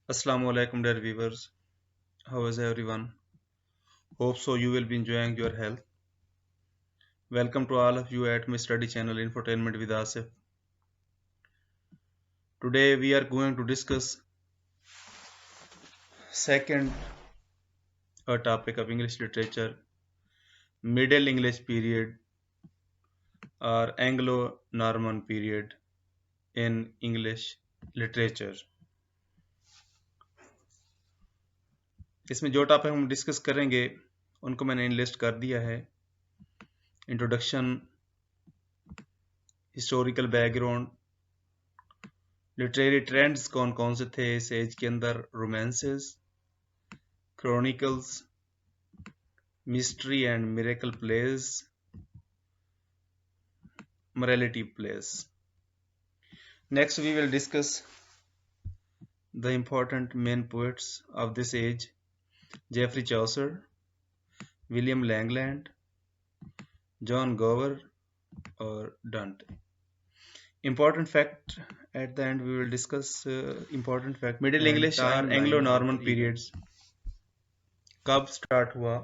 Assalamu alaikum dear viewers. How is everyone? Hope so you will be enjoying your health. Welcome to all of you at my study channel Infotainment with Asif. Today we are going to discuss second topic of English literature, Middle English period or Anglo-Norman period in English literature. इसमें जो topic हम discuss करेंगे उनको मैंने list कर दिया है। Introduction, historical background, literary trends कौन कौन से थे इस एज के अंदर, romances, chronicles, mystery and miracle place, morality plays. Next we will discuss the important main poets of this age, Geoffrey Chaucer, William Langland, John Gower or Dante. Important fact at the end we will discuss important fact. Middle English or Anglo-Norman periods कब start हुआ?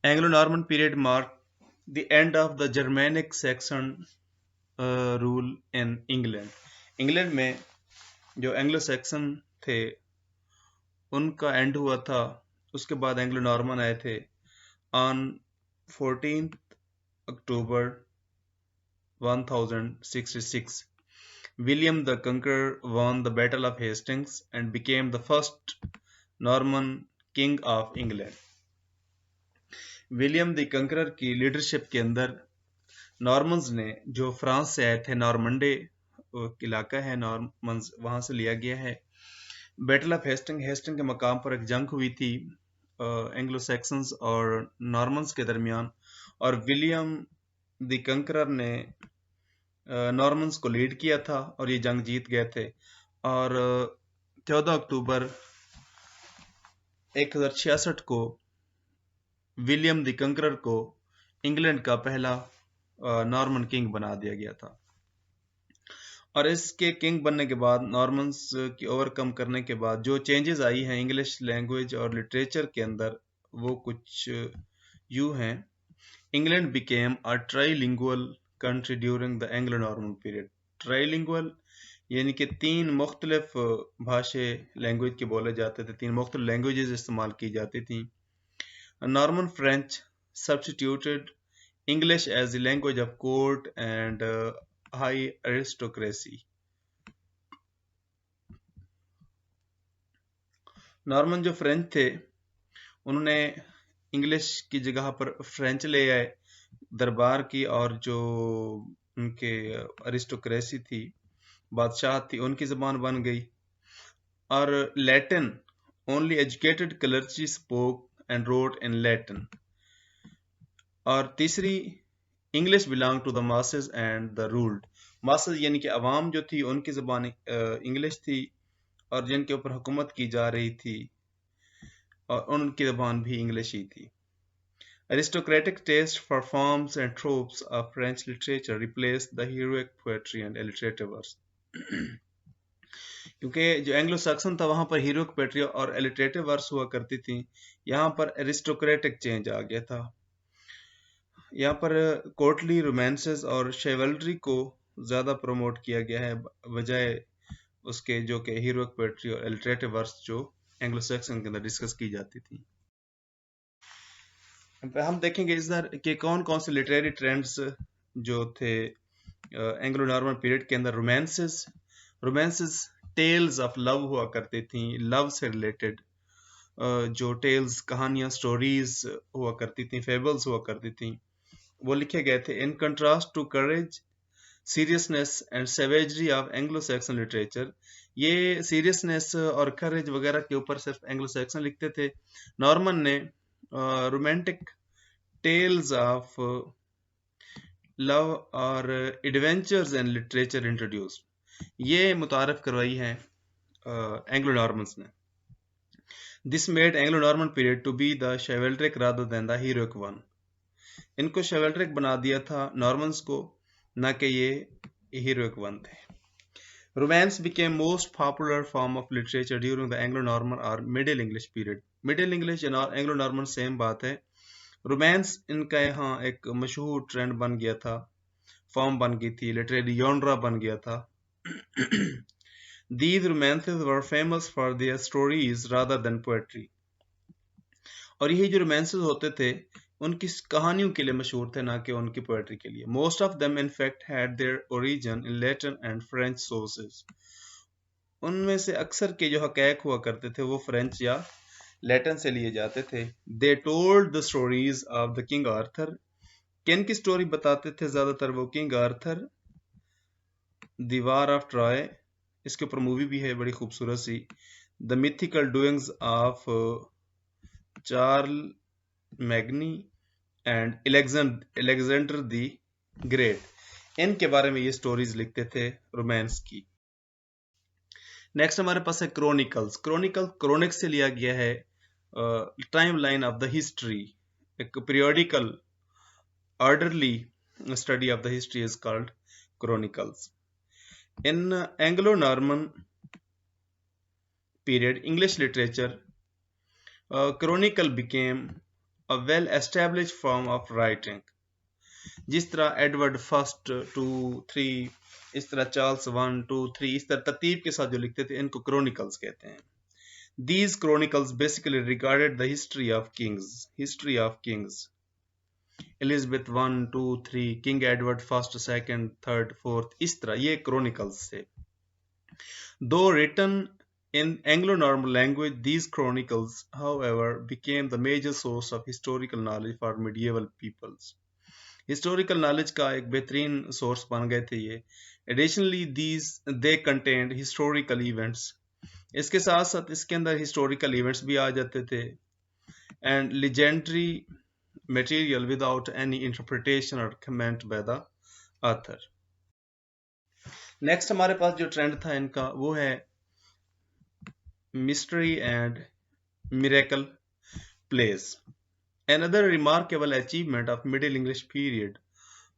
Anglo-Norman period marked the end of the Germanic Saxon rule in England. England में जो Anglo Saxon थे उनका and हुआ था, उसके बाद एंग्लो नॉर्मन आए थे। On 14 October 1066 William the Conqueror won the Battle of Hastings and became the first Norman king of England. William the Conqueror की लीडरशिप के अंदर नॉर्मन्स ने, जो फ्रांस से आए थे, नॉर्मंडे इलाका है नॉर्मन्स, वहां से लिया गया है। बैटल ऑफ हेस्टिंग के मकाम पर एक जंग हुई थी एंग्लो सैक्सन्स और नॉर्मन्स के दरमियान, और विलियम द कंकरर ने नॉर्मन्स को लीड किया था और ये जंग जीत गए थे। और 14 अक्टूबर 1066 को विलियम द कंकरर को इंग्लैंड का पहला नॉर्मन किंग बना दिया गया था। और इसके किंग बनने के बाद, नॉर्मन्स की ओवरकम करने के बाद जो चेंजेस आई हैं इंग्लिश लैंग्वेज और लिटरेचर के अंदर, वो कुछ यूं हैं। England became a trilingual country during the Anglo Norman period. Trilingual यानी कि तीन मुख्तलिफ भाषे लैंग्वेज के बोले जाते थे, तीन मुख्तलिफ लैंग्वेजेस इस्तेमाल की जाती थी। Norman French substituted English as the language of court and high aristocracy. Norman जो फ्रेंच थे उन्होंने इंग्लिश की जगह पर फ्रेंच ले आए, दरबार की और जो उनके अरिस्टोक्रेसी थी, बादशाह थी, उनकी जबान बन गई। और Latin, only educated clergy spoke and wrote in Latin. और तीसरी, English belong to the masses and the ruled. Masses यानी कि अवाम जो थी उनकी ज़बान इंग्लिश थी, और जिनके ऊपर हुकूमत की जा रही थी और उनकी ज़बान भी इंग्लिश ही थी। Aristocratic taste for forms and tropes of French literature replace the heroic poetry and alliterative verse. क्योंकि जो एंग्लो सैक्सन था वहां पर हीरोइक पोएट्री और इलिटरेटिव वर्स हुआ करती थी, यहाँ पर अरिस्टोक्रेटिक चेंज आ गया था। यहाँ पर कोर्टली रोमांसेस और शेवल्ट्री को ज़्यादा प्रमोट किया गया है बजाय उसके जो कि हीरोइक पोएट्री और इलिटरेटिव वर्स जो एंग्लो सैक्सन के अंदर डिस्कस की जाती थी। हम देखेंगे इस बार कि कौन कौन से लिटरेरी ट्रेंड्स जो थे एंग्लो नॉर्मन पीरियड के अंदर। रोमांसेस टेल्स ऑफ लव हुआ करती थी, लव से रिलेटेड जो टेल्स, कहानियां, स्टोरीज हुआ करती थी, फेबल्स हुआ करती थी, वो लिखे गए थे। In contrast to courage, seriousness and savagery of Anglo Saxon literature, ये सीरियसनेस और करेज वगैरह के ऊपर सिर्फ एंग्लो सैक्सन लिखते थे। नॉर्मन ने रोमांटिक टेल्स ऑफ लव और एडवेंचर्स एंड लिटरेचर इंट्रोड्यूस, ये मुतारफ करवाई है एंग्लो नॉर्मन्स ने। This made Anglo Norman period to be the chivalric rather than the heroic one. इनको शेवल्ट्रिक बना दिया था नॉर्मन्स को, ना कि ये हीरोइक वन थे। Romance became most popular form of literature during the Anglo-Norman or Middle English period. Middle English और Anglo-Norman सेम बात है. रोमांस इनका यहाँ एक मशहूर ट्रेंड बन गया था, फॉर्म बन गई थी, लिटरेरी जॉनरा बन गया था. These romances were famous for their stories rather than poetry. और यही जो रोमांसेस होते थे उनकी कहानियों के लिए मशहूर थे, ना कि उनकी पोएट्री के लिए. Most of them in fact had there origin in Latin and French sources. उनमें से अक्सर के जो हकैक हुआ करते थे वो फ्रेंच या लैटिन से लिए जाते थे. They told the stories of the King Arthur. किन की स्टोरी बताते थे ज्यादातर वो? King Arthur, the war of Troy, इसके ऊपर मूवी भी है बड़ी खूबसूरत सी, the mythical doings of Charlemagne and Alexander the Great. इनके बारे में ये स्टोरीज लिखते थे रोमांस की. नेक्स्ट हमारे पास है क्रोनिकल्स. क्रोनिक से लिया गया है time line of the history. एक periodical orderly study of the history is called chronicles. In Anglo Norman period English literature chronicle became a well-established form of writing. जिस तरह एडवर्ड फर्स्ट 2, 3, इस तरह Charles 1, 2, 3, इस तरह तरतीब के साथ जो लिखते थे इनको क्रोनिकल्स कहते हैं. These chronicles basically regarded the history of kings. Elizabeth 1, 2, 3, King Edward first, second, third, fourth, इस तरह ये chronicles थे. Though written in Anglo-Norman language, these chronicles, however, became the major source of historical knowledge for medieval peoples. Historical knowledge का एक बेहतरीन source बन गए थे ये. Additionally, they contained historical events. इसके साथ साथ इसके अंदर historical events भी आ जाते थे and legendary material without any interpretation or comment by the author. Next हमारे पास जो trend था इनका वो है mystery and miracle plays. Another remarkable achievement of Middle English period,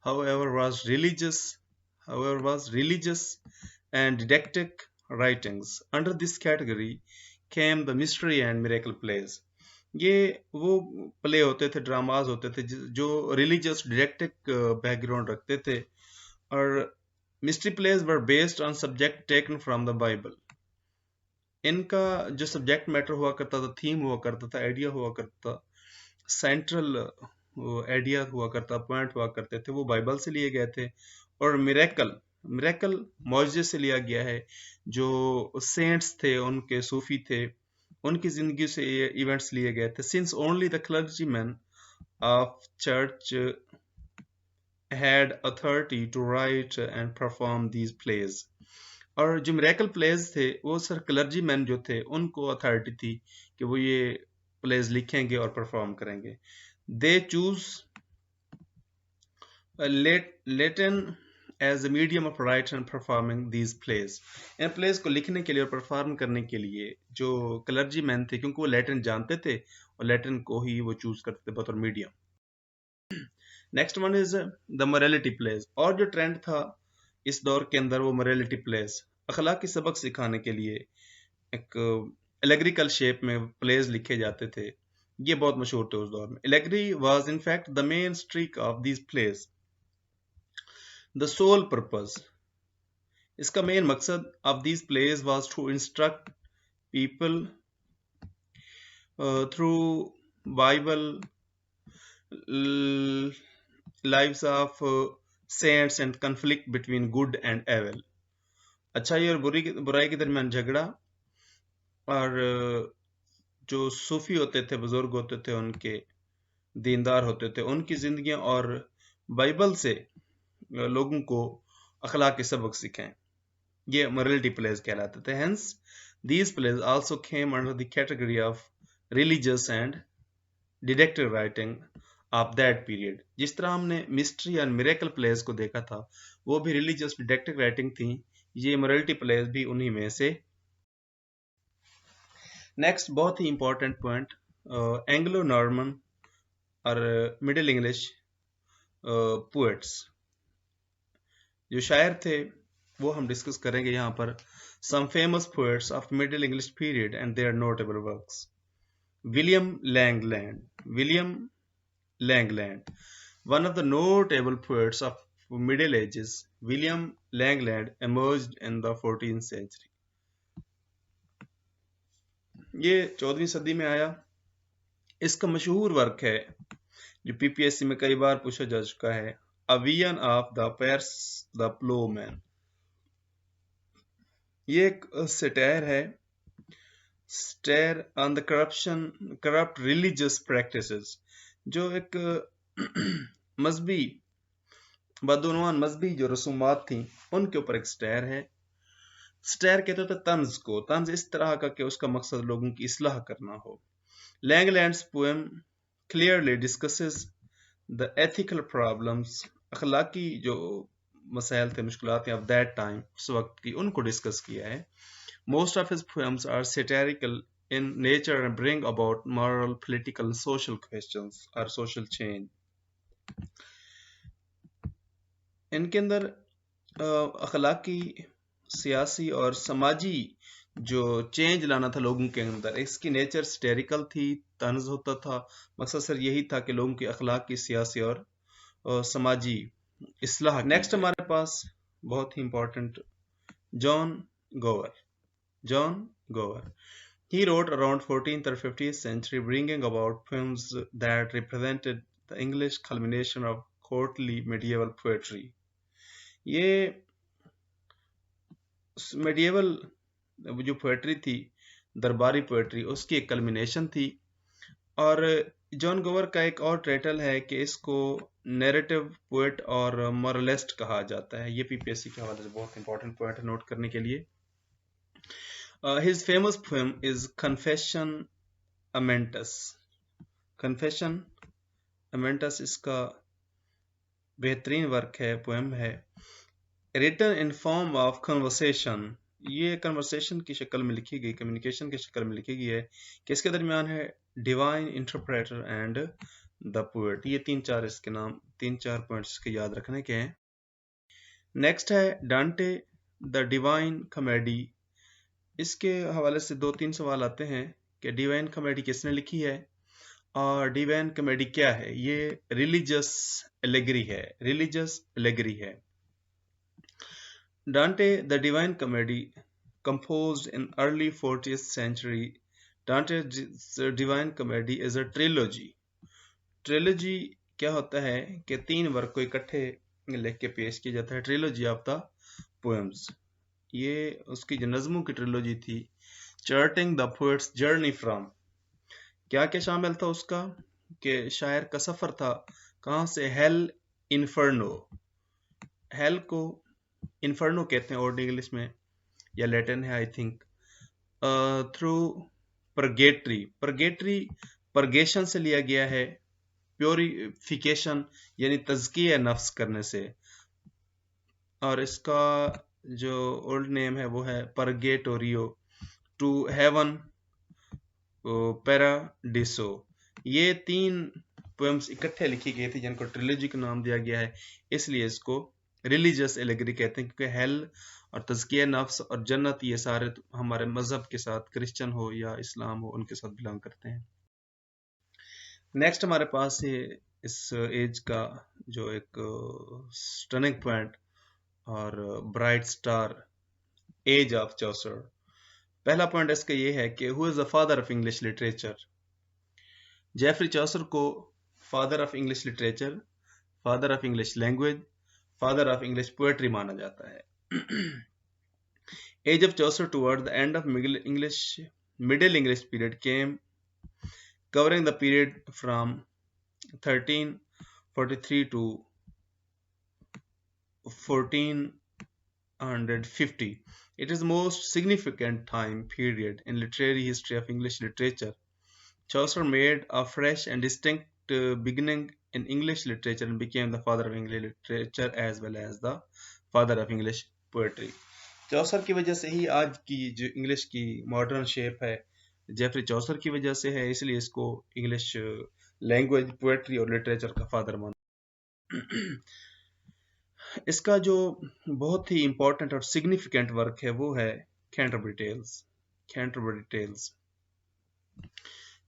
however, was religious and didactic writings. Under this category came the mystery and miracle plays. ये वो play होते थे, ड्रामाज होते थे जो रिलीजियस डिडेक्टिक बैकग्राउंड रखते थे, और mystery plays were based on subject taken from the Bible. इनका जो सब्जेक्ट मैटर हुआ करता था, थीम हुआ करता था, आइडिया हुआ करता, सेंट्रल आइडिया हुआ करता, पॉइंट हुआ करते थे, वो बाइबल से लिए गए थे. और मिरेकल मौजज़े से लिया गया है. जो सेंट्स थे, उनके सूफी थे, उनकी जिंदगी से ये इवेंट्स लिए गए थे. Since only the clergyman of church had authority to write and perform these plays. और जो मिरेकल प्लेज थे वो सर क्लर्जी मैन जो थे उनको अथॉरिटी थी कि वो ये प्लेज लिखेंगे और परफॉर्म करेंगे. They choose Latin as a medium of write and performing these plays. इन प्लेज को लिखने के लिए और परफॉर्म करने के लिए जो क्लर्जी मैन थे, क्योंकि वो लैटिन जानते थे और लैटिन को ही वो चूज करते थे बतौर medium. Next one is the morality plays. और जो ट्रेंड था इस दौर के अंदर वो मोरालिटी प्लेज, अखलाकी सबक सिखाने के लिए एक एलेग्रिकल शेप में प्लेज लिखे जाते थे. ये बहुत मशहूर थे उस दौर में. Allegory was in fact the main streak of these plays. The sole purpose, इसका मेन मकसद of these plays was to instruct people through Bible lives of saints and conflict between good and evil. अच्छाई और बुराई के दरमियान झगड़ा, और जो सूफी होते थे, बुजुर्ग होते थे, उनके दीनदार होते थे, उनकी जिंदगियां और बाइबल से लोगों को अखलाक के सबक सिखाएं. ये मोरालिटी प्लेज कहलाते थे. Hence these plays also came under the category of religious and didactic writing of that period. जिस तरह हमने मिस्ट्री एंड मिरेकल प्लेज को देखा था, वो भी रिलीजियस डिडक्टिव राइटिंग थी. ये मोरालिटी प्लेज भी उन्हीं में से. नेक्स्ट बहुत ही इंपॉर्टेंट पॉइंट, एंग्लो नॉर्मन और मिडिल इंग्लिश पोएट्स. जो शायर थे वो हम डिस्कस करेंगे यहाँ पर। Some famous poets of Middle English period and their notable works. William Langland, one of the notable poets of Middle Ages. William Langland emerged in the 14th century. ये 14वीं सदी में आया। इसका मशहूर वर्क है जो पीपीएससी में कई बार पूछा जा चुका है, A Vision of the Pairs the Plowman। ये एक सटायर है, satire on the corrupt religious practices, जो एक मजहबी बदउनवान मजहबी जो रसूमात थी उनके ऊपर एक स्टेयर है। स्टेयर कहते थे तंज को, तंज इस तरह का कि उसका मकसद लोगों की इस्लाह करना हो। Langland's poem clearly discusses the ethical problems, अखलाकी जो मसाइल थे, मुश्किलात थे ऑफ दैट टाइम, उस वक्त की, उनको डिस्कस किया है। Most of his poems are satirical in nature and bring about moral, political, social questions और सोशल चेंज। इनके अंदर अखलाकी, सियासी और समाजी जो चेंज लाना था लोगों के अंदर, इसकी नेचर सैटिरिकल थी, तंज होता था। मकसद सर यही था कि लोगों की अखलाक की, सियासी और समाजी इस्लाह। नेक्स्ट हमारे पास बहुत ही इंपॉर्टेंट, जॉन गोवर। He wrote around 14th or 15th century, bringing about poems that represented the English culmination of courtly medieval poetry. ये मेडिएवल जो पोएट्री थी, दरबारी पोएट्री, उसकी एक कल्मिनेशन थी। और जॉन गोवर का एक और टाइटल है कि इसको नैरेटिव पोएट और मॉरलिस्ट कहा जाता है। ये पीपीएससी के हवाले से बहुत इंपॉर्टेंट पॉइंट है नोट करने के लिए। His famous poem is Confessio Amantis इसका बेहतरीन वर्क है, पोएम है। Written in form of conversation, ये कन्वर्सेशन की शक्ल में लिखी गई, कम्युनिकेशन की शक्ल में लिखी गई है, कि इसके दरमियान है divine interpreter and the poet. ये तीन चार पॉइंट्स के याद रखने के हैं। नेक्स्ट है डांटे द डिवाइन कॉमेडी। इसके हवाले से 2-3 सवाल आते हैं कि डिवाइन कॉमेडी किसने लिखी है और डिवाइन कॉमेडी क्या है। ये रिलीजियस एलेगरी है। Dante, the Divine Comedy, composed in early 40th century. Dante's Divine Comedy is a trilogy. Trilogy क्या होता है कि 3 वर्क को इकट्ठे लिख के पेश किया जाता है। ट्रिलोजी ऑफ द पोएम्स, ये उसकी जो नज़मों की ट्रिलोजी थी। Charting the poets journey from, क्या क्या शामिल था उसका, कि शायर का सफ़र था कहाँ से, हेल इन्फर्नो, हेल को इन्फर्नो कहते हैं ओल्ड इंग्लिश में, या लैटिन है I think. Through purgatory purgation से लिया गया है, प्योरिफिकेशन यानी तज़किया नफ्स करने से, और इसका जो ओल्ड नेम है वो है परगेटोरियो, टू हेवन पैराडिसो। ये 3 पोएम्स इकट्ठे लिखी गई थी जिनको ट्रिलॉजी का नाम दिया गया है, इसलिए इसको रिलीजियस एलेगरी कहते हैं, क्योंकि हेल और तज़किया नफ्स और जन्नत ये सारे हमारे मजहब के साथ, क्रिश्चियन हो या इस्लाम हो, उनके साथ बिलोंग करते हैं। नेक्स्ट हमारे पास ये इस एज का जो एक स्टनिंग पॉइंट और bright star, age of Chaucer. पहला पॉइंट इसका ये है कि who is the father of English literature. Geoffrey Chaucer को father of English literature, father of English language, father of English poetry माना जाता है। Age of Chaucer toward the end of Middle English period came, covering the period from 1343 to 1450. It is the most significant time period in literary history of English literature. Chaucer made a fresh and distinct beginning in English literature and became the father of English literature as well as the father of English poetry. चौसर की वजह से ही आज की जो English की modern shape है, Geoffrey Chaucer की वजह से है, इसलिए इसको इंग्लिश लैंग्वेज, पोएट्री और लिटरेचर का फादर माना। इसका जो बहुत ही इम्पोर्टेंट और सिग्निफिकेंट वर्क है वो है कैंटरबरी टेल्स। कैंटरबरी टेल्स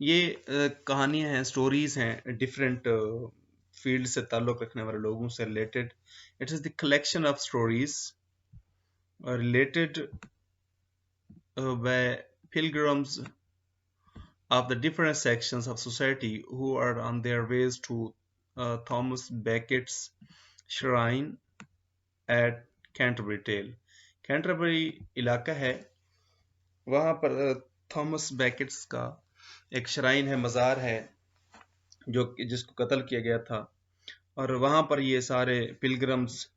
ये कहानियां हैं, स्टोरीज हैं डिफरेंट फील्ड से ताल्लुक रखने वाले लोगों से related. It is the collection of stories related by pilgrims of the different sections of society who are on their ways to Thomas Becket's shrine at Canterbury Tale. Canterbury इलाका है, वहाँ पर थॉमस बैकेट्स का एक shrine है, मज़ार है जो जिसको कत्ल किया गया था, और वहाँ पर ये सारे पिलग्रम्स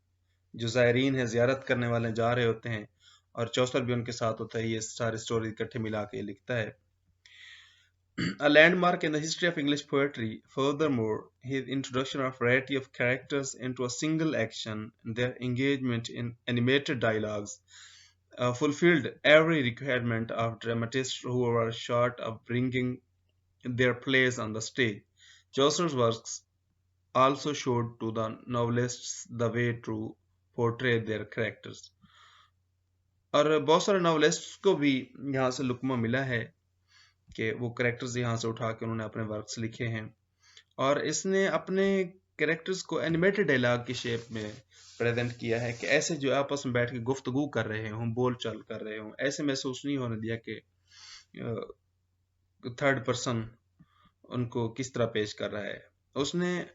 जो ज़ायरीन है, ज़ियारत करने वाले जा रहे होते हैं, और चौसर भी उनके साथ होता है। ये सारी स्टोरी इकट्ठे मिला के लिखता है। A landmark in the history of English poetry, furthermore, his introduction of a variety of characters into a single action, their engagement in animated dialogues, fulfilled every requirement of dramatists who were short of bringing their plays on the stage. Chaucer's works also showed to the novelists the way to portray their characters. और बहुत सारे नॉवलिस्ट्स को भी यहाँ से लुकमा मिला है कि वो कैरेक्टर्स यहाँ से उठा के उन्होंने अपने वर्क्स लिखे हैं, और इसने अपने कैरेक्टर्स को एनिमेटेड डायलॉग की शेप में प्रेजेंट किया है कि ऐसे जो आपस में बैठ के गुफ्तगू कर रहे हों, बोल चाल कर रहे हों, ऐसे महसूस नहीं होने दिया कि थर्ड पर्सन उनको किस तरह पेश कर रहा है। उसने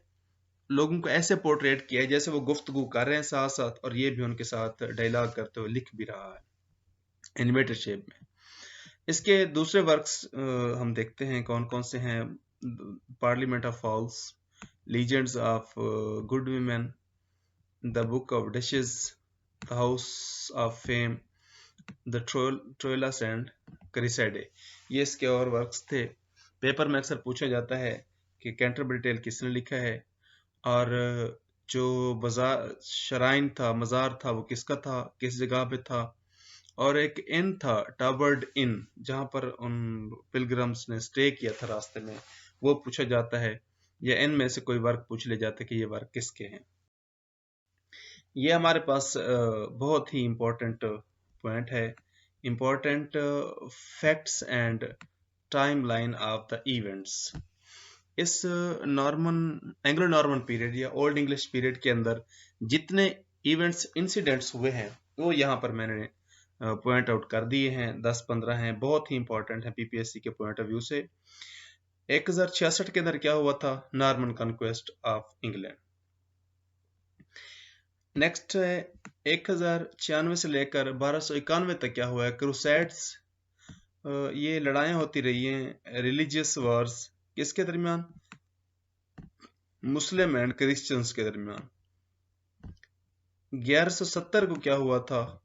लोगों को ऐसे पोर्ट्रेट किया है जैसे वो गुफ्तगू कर रहे हैं साथ साथ, और ये भी उनके साथ डायलॉग करते हुए लिख भी रहा है एनिमेटेड शेप में। इसके दूसरे वर्क्स हम देखते हैं कौन कौन से हैं। Parliament of fowls, legends of good women, the book of duchess, the house of fame, the Troilus and Criseyde, ये इसके और वर्क्स थे। पेपर में अक्सर पूछा जाता है कि कैंटरबरी टेल किसने लिखा है, और जो बाजार शराइन था, मज़ार था, वो किसका था, किस जगह पे था, और एक इन था टाबर्ड इन जहां पर उन पिलग्रम्स ने स्टे किया था रास्ते में, वो पूछा जाता है, या इन में से कोई वर्क पूछ ले जाते कि ये वर्क किसके हैं। ये हमारे पास बहुत ही इम्पोर्टेंट पॉइंट है, important facts and timeline of the events. इस एंग्लो नॉर्मन पीरियड या ओल्ड इंग्लिश पीरियड के अंदर जितने इवेंट्स इंसिडेंट्स हुए हैं वो यहाँ पर मैंने पॉइंट आउट कर दिए हैं। 10-15 हैं, बहुत ही इंपॉर्टेंट है पीपीएससी के पॉइंट ऑफ व्यू से। 1066 के अंदर क्या हुआ था? Norman conquest of England. Next है 1096 से लेकर 1291 तक क्या हुआ है? क्रूसेड्स। ये लड़ाइयाँ होती रही हैं, रिलीजियस वॉर्स, किसके दरमियान? मुस्लिम एंड क्रिश्चियंस के दरमियान। 1170 को क्या हुआ था?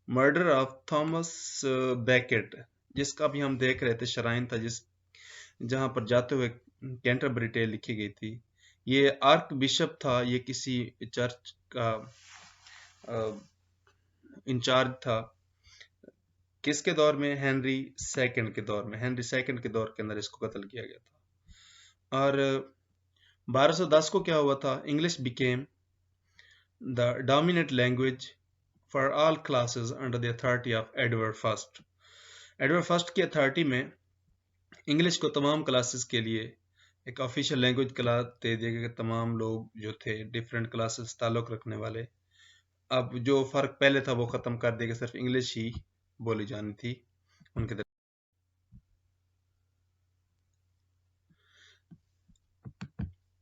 मर्डर ऑफ थॉमस बैकेट, जिसका भी हम देख रहे थे श्राइन था जहां पर जाते हुए कैंटरबरी टेल लिखी गई थी। ये आर्क बिशप था, ये किसी चर्च का इंचार्ज था। किसके दौर में? हेनरी सेकंड के दौर में। हेनरी सेकंड के दौर के अंदर इसको कत्ल किया गया था। और 1210 को क्या हुआ था? English became the dominant language for all classes under the authority of Edward I. Edward first की अथॉरिटी में इंग्लिश को तमाम क्लासेस के लिए एक ऑफिशियल लैंग्वेज करार दे दिया गया। तमाम लोग जो थे डिफरेंट क्लासेस ताल्लुक रखने वाले, अब जो फर्क पहले था वो खत्म कर दिया, सिर्फ इंग्लिश ही बोली जानी थी उनके तरफ।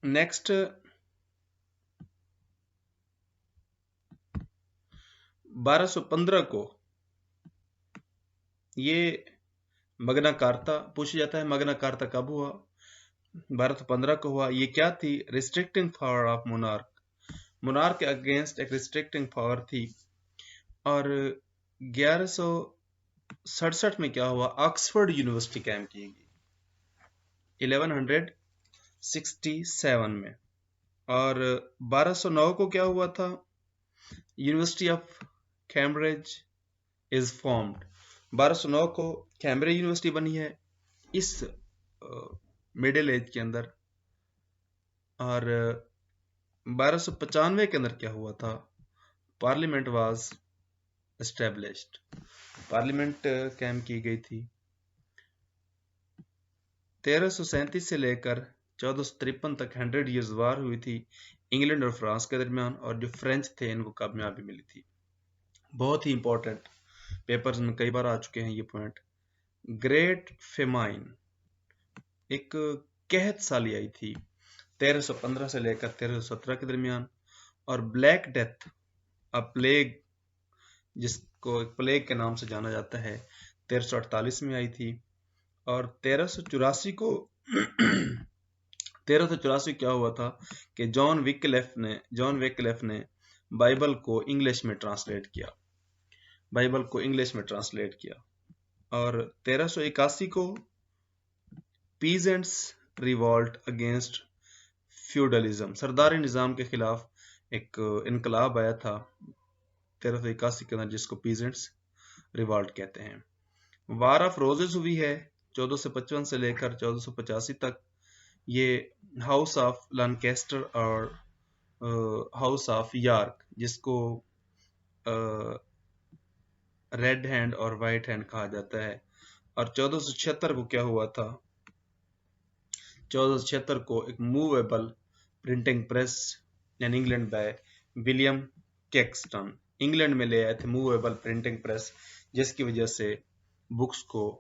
नेक्स्ट 1215 को ये मगना कार्ता पूछा जाता है। मगना कार्ता कब हुआ? 1215 को हुआ। ये क्या थी? Restricting power of monarch. Monarch के अगेंस्ट एक रिस्ट्रिक्टिंग पावर थी। और 1167 में क्या हुआ? ऑक्सफोर्ड यूनिवर्सिटी कायम की गई 1167 में। और 1209 को क्या हुआ था? University of Cambridge is formed. 1209 को कैम्ब्रिज यूनिवर्सिटी बनी है इस मिडिल एज के अंदर। और 1295 के अंदर क्या हुआ था? पार्लियामेंट वाज एस्टेब्लिश्ड, पार्लियामेंट कायम की गई थी। 1337 से लेकर 1453 तक 100 ईयर्स वार हुई थी इंग्लैंड और फ्रांस के दरमियान, और जो फ्रेंच थे इनको कामयाबी मिली थी। बहुत ही इंपॉर्टेंट, पेपर्स में कई बार आ चुके हैं ये पॉइंट। ग्रेट फेमाइन, एक कहत साली आई थी 1315 से लेकर 1317 के दरमियान, और ब्लैक डेथ, अ प्लेग, जिसको एक प्लेग के नाम से जाना जाता है, 1348 में आई थी। और 1384 को 1384 क्या हुआ था कि जॉन विकलेफ ने बाइबल को इंग्लिश में ट्रांसलेट किया। और 1381 को पीजेंट्स रिवॉल्ट अगेंस्ट फ्यूडलिज्म, सरदारी निजाम के खिलाफ एक इनकलाब आया था 1381 के अंदर, जिसको पीजेंट्स रिवॉल्ट कहते हैं। वार ऑफ रोजेस हुई है 1455 से लेकर 1485 तक। ये हाउस ऑफ लैंकेस्टर और हाउस ऑफ यॉर्क, जिसको रेड हैंड और वाइट हैंड कहा जाता है। और 1476 को क्या हुआ था, 1476 को एक movable printing press in England by William Caxton, England में ले आए थे मूवेबल प्रिंटिंग प्रेस, जिसकी वजह से बुक्स को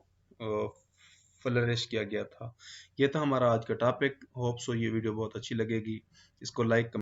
फ्लरिश किया गया था। यह था हमारा आज का टॉपिक। होप सो ये वीडियो बहुत अच्छी लगेगी। इसको लाइक